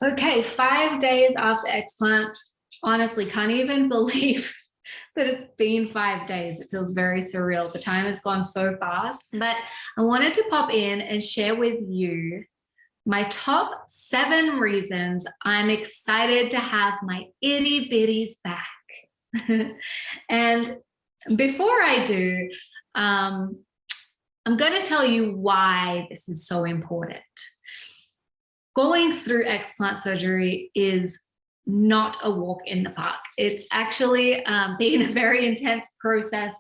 Okay, 5 days after explant. Honestly, can't even believe that it's been 5 days. It feels very surreal. The time has gone so fast. But I wanted to pop in and share with you my top 7 reasons I'm excited to have my itty bitties back. And before I do, I'm going to tell you why this is so important. Going through explant surgery is not a walk in the park. It's actually been a very intense process,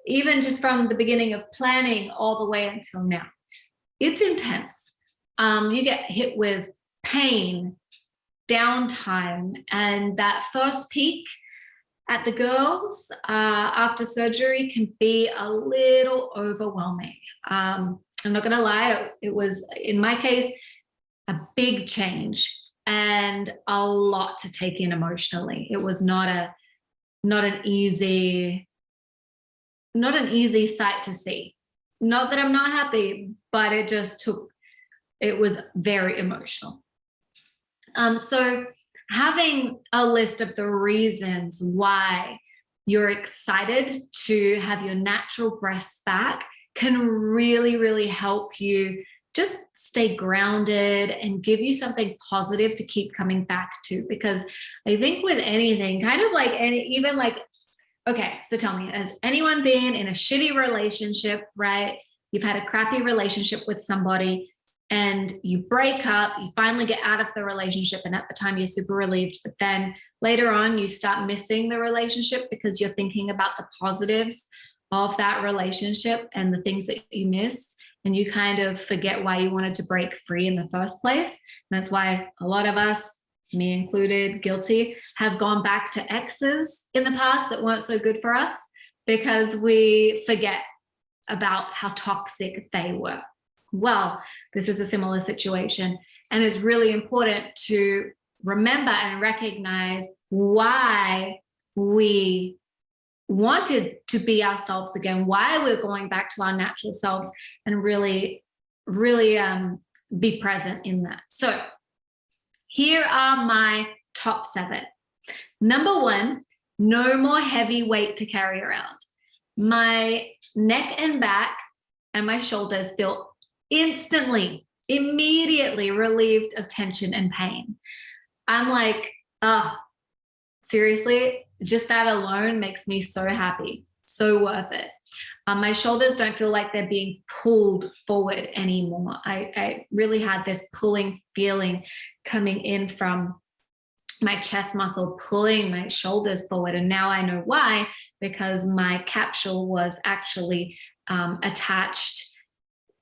even just from the beginning of planning all the way until now. It's intense. You get hit with pain, downtime, and that first peak at the girls after surgery can be a little overwhelming. I'm not going to lie, it was, in my case, a big change and a lot to take in emotionally. It was not an easy sight to see. Not that I'm not happy, but it was very emotional. So having a list of the reasons why you're excited to have your natural breasts back can really, really help you just stay grounded and give you something positive to keep coming back to. Because I think with anything, kind of like even like, okay, so tell me, has anyone been in a shitty relationship, right? You've had a crappy relationship with somebody and you break up, you finally get out of the relationship, and at the time you're super relieved, but then later on you start missing the relationship because you're thinking about the positives of that relationship and the things that you missed, and you kind of forget why you wanted to break free in the first place. And that's why a lot of us, me included, guilty, have gone back to exes in the past that weren't so good for us because we forget about how toxic they were. Well, this is a similar situation, and it's really important to remember and recognize why we wanted to be ourselves again, why we're going back to our natural selves, and really be present in that. So here are my top 7. Number 1, no more heavy weight to carry around. My neck and back and my shoulders feel immediately relieved of tension and pain. I'm like, oh, seriously, just that alone makes me so happy, so worth it. My shoulders don't feel like they're being pulled forward anymore. I really had this pulling feeling coming in from my chest muscle, pulling my shoulders forward. And now I know why, because my capsule was actually attached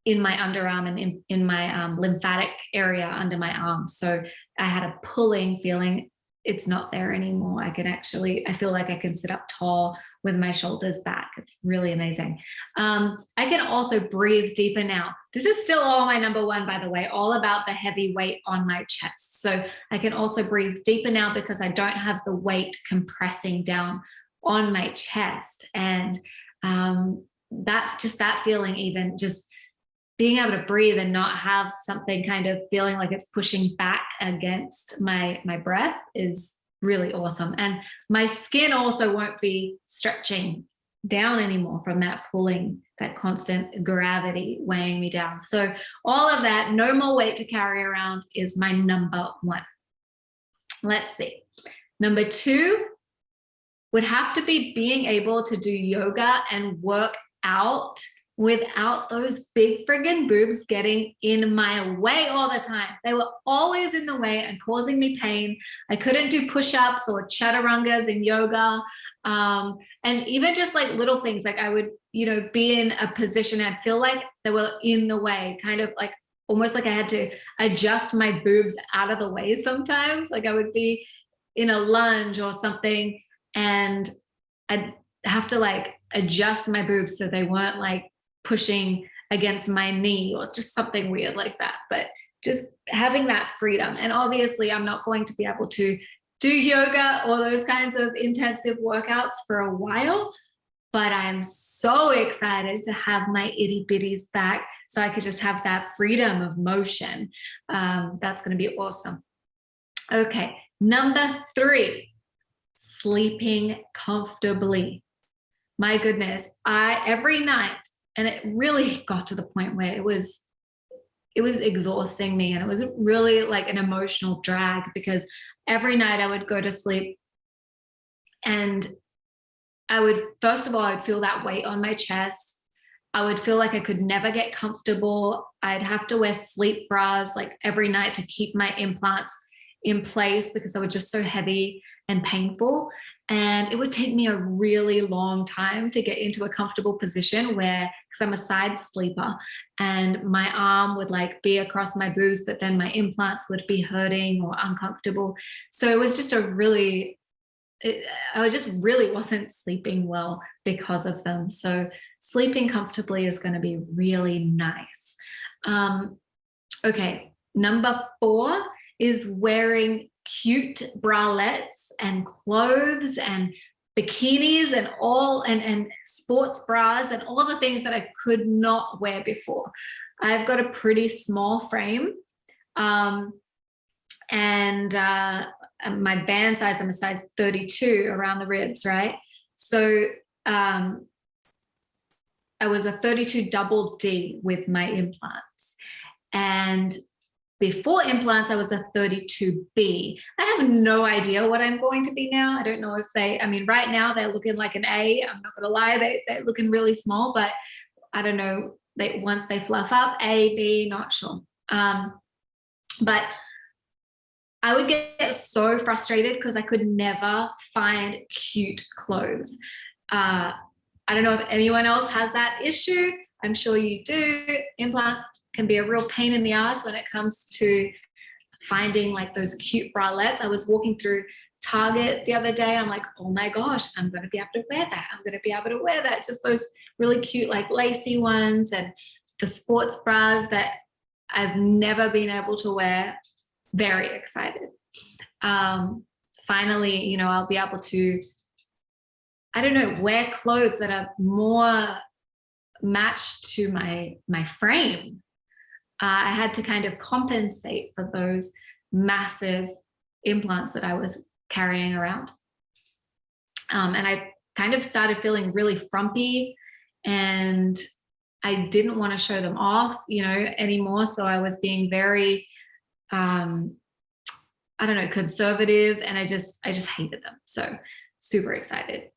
in my underarm and in my lymphatic area under my arm. So I had a pulling feeling. It's not there anymore. I feel like I can sit up tall with my shoulders back. It's really amazing. I can also breathe deeper now. This is still all my number 1, by the way, all about the heavy weight on my chest. So I can also breathe deeper now because I don't have the weight compressing down on my chest. And that feeling, even just being able to breathe and not have something kind of feeling like it's pushing back against my breath, is really awesome. And my skin also won't be stretching down anymore from that pulling, that constant gravity weighing me down. So all of that, no more weight to carry around, is my number 1. Let's see. Number 2 would have to be being able to do yoga and work out without those big friggin' boobs getting in my way all the time. They were always in the way and causing me pain. I couldn't do push-ups or chaturangas in yoga. And even just like little things, like I would, be in a position, I'd feel like they were in the way, kind of like almost like I had to adjust my boobs out of the way sometimes. Like I would be in a lunge or something and I'd have to like adjust my boobs so they weren't like pushing against my knee or just something weird like that. But just having that freedom. And obviously I'm not going to be able to do yoga or those kinds of intensive workouts for a while, but I'm so excited to have my itty bitties back so I could just have that freedom of motion. That's going to be awesome. Okay, number 3, sleeping comfortably. My goodness, every night, and it really got to the point where it was exhausting me, and it was really like an emotional drag, because every night I would go to sleep and first of all, I'd feel that weight on my chest. I would feel like I could never get comfortable. I'd have to wear sleep bras like every night to keep my implants in place because they were just so heavy and painful. And it would take me a really long time to get into a comfortable position because I'm a side sleeper, and my arm would like be across my boobs, but then my implants would be hurting or uncomfortable. So it was just I just really wasn't sleeping well because of them. So sleeping comfortably is going to be really nice. Okay, number 4 is wearing cute bralettes and clothes and bikinis and and sports bras and all the things that I could not wear before. I've got a pretty small frame, and my band size, I'm a size 32 around the ribs, right? So I was a 32 double D with my implants. And before implants, I was a 32B. I have no idea what I'm going to be now. I don't know if right now they're looking like an A. I'm not gonna lie, they're looking really small, but I don't know, once they fluff up, A, B, not sure. But I would get so frustrated because I could never find cute clothes. I don't know if anyone else has that issue. I'm sure you do. Implants can be a real pain in the ass when it comes to finding like those cute bralettes. I was walking through Target the other day. I'm like, oh my gosh, I'm going to be able to wear that. I'm going to be able to wear that. Just those really cute, like lacy ones and the sports bras that I've never been able to wear. Very excited. Finally, I'll be able to, I don't know, wear clothes that are more matched to my frame. I had to kind of compensate for those massive implants that I was carrying around. And I kind of started feeling really frumpy, and I didn't want to show them off, anymore. So I was being very, I don't know, conservative, and I just hated them. So super excited.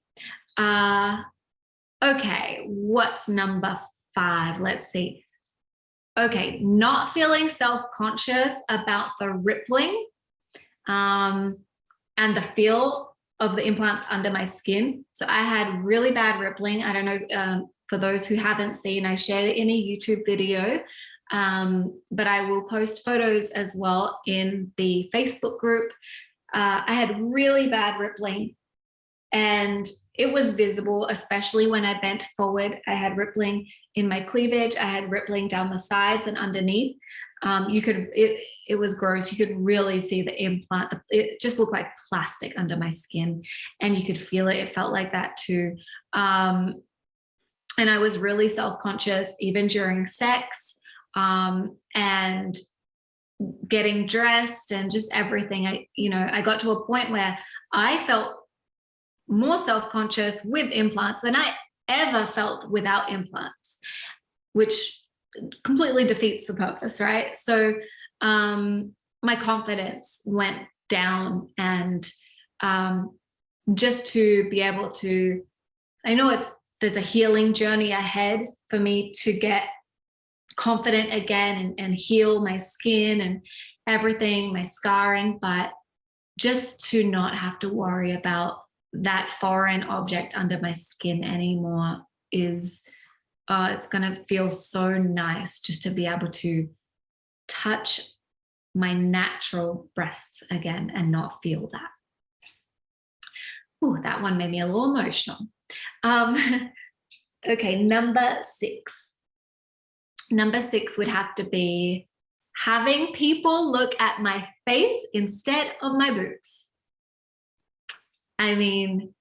Okay, what's number 5? Let's see. Okay, not feeling self-conscious about the rippling and the feel of the implants under my skin. So I had really bad rippling. I don't know, for those who haven't seen, I shared it in a YouTube video, but I will post photos as well in the Facebook group. I had really bad rippling, and it was visible, especially when I bent forward. I had rippling in my cleavage. I had rippling down the sides and underneath. It was gross. You could really see the implant. It just looked like plastic under my skin, and you could feel it. It felt like that too. And I was really self-conscious even during sex, and getting dressed and just everything. I got to a point where I felt more self-conscious with implants than I ever felt without implants, which completely defeats the purpose, right? So my confidence went down, and just to be able to, I know there's a healing journey ahead for me to get confident again and heal my skin and everything, my scarring, but just to not have to worry about that foreign object under my skin anymore is, it's going to feel so nice just to be able to touch my natural breasts again and not feel that. Ooh, that one made me a little emotional. Okay, number 6. Number 6 would have to be having people look at my face instead of my boobs. I mean,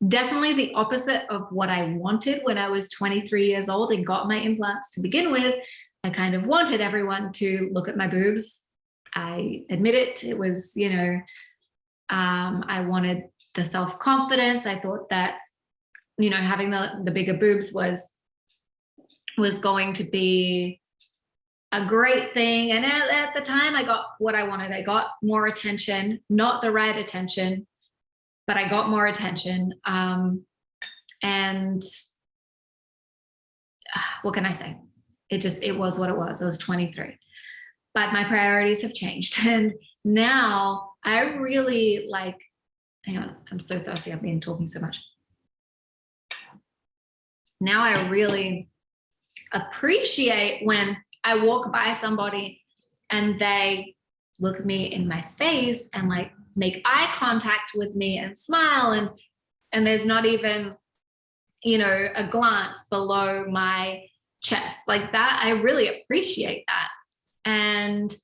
definitely the opposite of what I wanted when I was 23 years old and got my implants to begin with. I kind of wanted everyone to look at my boobs. I admit it. It was, you know, I wanted the self-confidence. I thought that, you know, having the bigger boobs was going to be a great thing. And at the time I got what I wanted. I got more attention, not the right attention, but I got more attention. And what can I say? It was what it was. I was 23, but my priorities have changed. And now I really like, hang on, I'm so thirsty. I've been talking so much. Now I really appreciate when I walk by somebody and they look me in my face and like make eye contact with me and smile, and there's not even, you know, a glance below my chest like that. I really appreciate that. And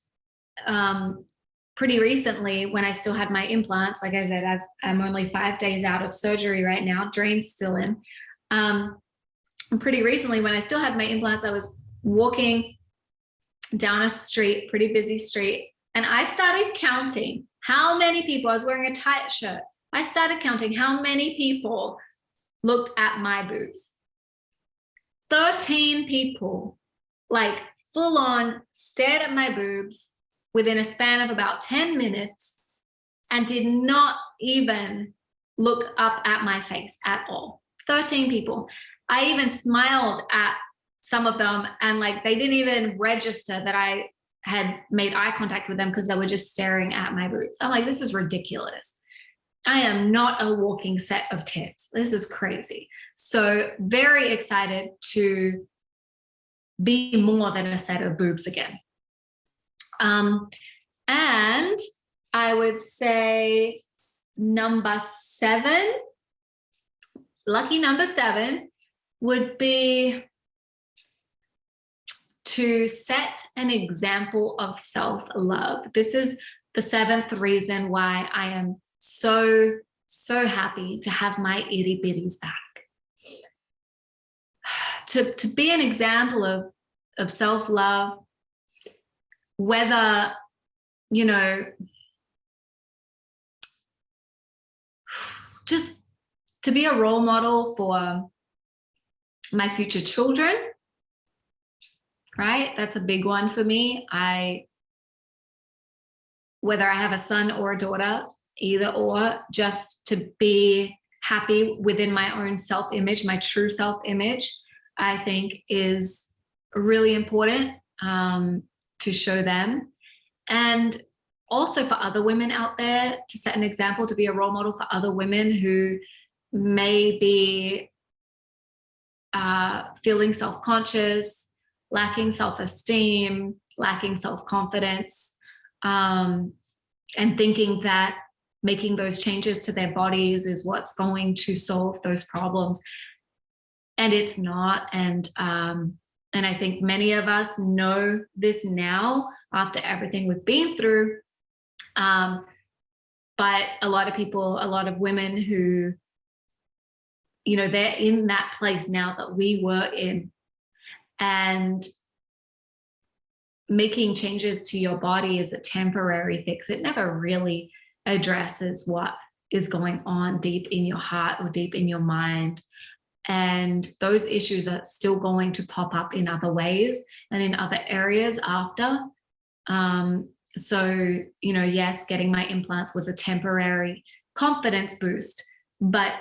pretty recently, when I still had my implants, like I said, I'm only 5 days out of surgery right now, drain's still in. And pretty recently, when I still had my implants, I was walking down a street, pretty busy street, and I started counting how many people, I was wearing a tight shirt. I started counting how many people looked at my boobs. 13 people, like full on stared at my boobs within a span of about 10 minutes and did not even look up at my face at all. 13 people. I even smiled at some of them, and like they didn't even register that I had made eye contact with them because they were just staring at my boobs. I'm like, this is ridiculous. I am not a walking set of tits. This is crazy. So very excited to be more than a set of boobs again. And I would say number 7, lucky number 7 would be to set an example of self-love. This is the 7th reason why I am so happy to have my itty bitties back. To be an example of self-love, whether, you know, just to be a role model for my future children, right? That's a big one for me. Whether I have a son or a daughter, either or, just to be happy within my own self-image, my true self-image, I think is really important to show them. And also for other women out there, to set an example, to be a role model for other women who may be feeling self-conscious, lacking self-esteem, lacking self-confidence, and thinking that making those changes to their bodies is what's going to solve those problems. And it's not. And I think many of us know this now after everything we've been through. But a lot of people, a lot of women who, you know, they're in that place now that we were in, and making changes to your body is a temporary fix. It never really addresses what is going on deep in your heart or deep in your mind. And those issues are still going to pop up in other ways and in other areas after. So, you know, yes, getting my implants was a temporary confidence boost, but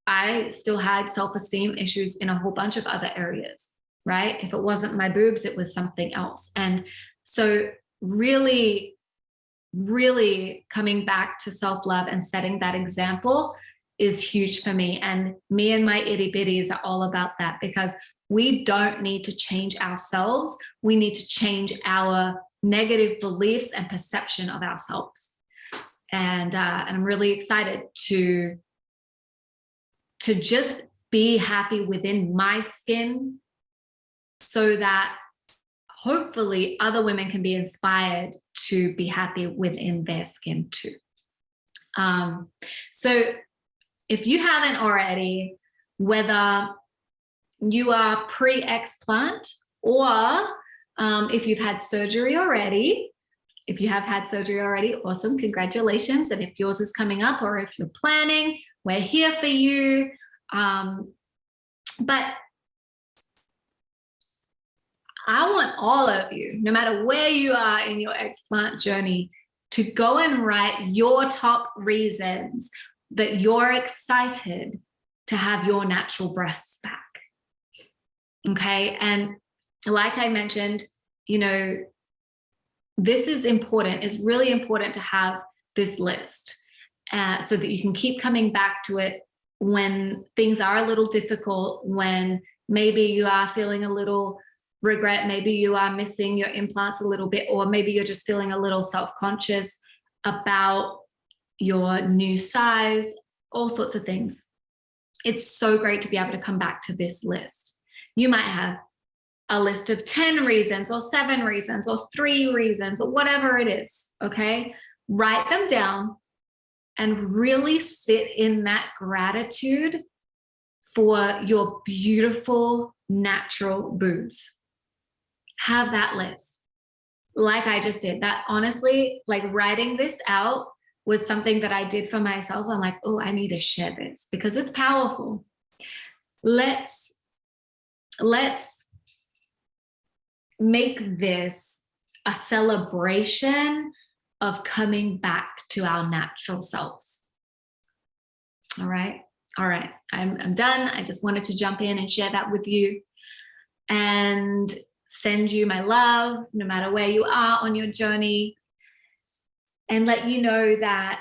I still had self-esteem issues in a whole bunch of other areas, right? If it wasn't my boobs, it was something else. And so really, really coming back to self-love and setting that example is huge for me. And me and my itty bitties are all about that, because we don't need to change ourselves. We need to change our negative beliefs and perception of ourselves. And I'm really excited to just be happy within my skin, so that hopefully other women can be inspired to be happy within their skin too. So if you haven't already, whether you are pre-explant or if you've had surgery already, If you have had surgery already, awesome, congratulations. And if yours is coming up or if you're planning, we're here for you. But I want all of you, no matter where you are in your explant journey, to go and write your top reasons that you're excited to have your natural breasts back. Okay. And like I mentioned, you know, this is important. It's really important to have this list so that you can keep coming back to it when things are a little difficult, when maybe you are feeling a little regret, maybe you are missing your implants a little bit, or maybe you're just feeling a little self-conscious about your new size, all sorts of things. It's so great to be able to come back to this list. You might have a list of 10 reasons or 7 reasons or 3 reasons or whatever it is, okay? Write them down and really sit in that gratitude for your beautiful natural boobs. Have that list. Like I just did. That honestly, like writing this out was something that I did for myself. I'm like, oh, I need to share this because it's powerful. Let's make this a celebration of coming back to our natural selves. All right. I'm done. I just wanted to jump in and share that with you and send you my love, no matter where you are on your journey, and let you know that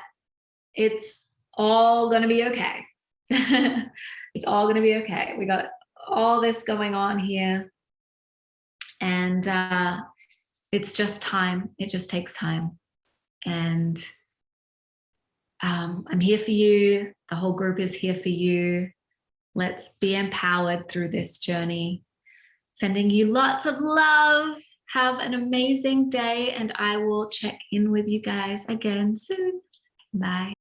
it's all going to be okay. It's all going to be okay. We got all this going on here, and it's just time. It just takes time. And I'm here for you. The whole group is here for you. Let's be empowered through this journey. Sending you lots of love. Have an amazing day, and I will check in with you guys again soon. Bye.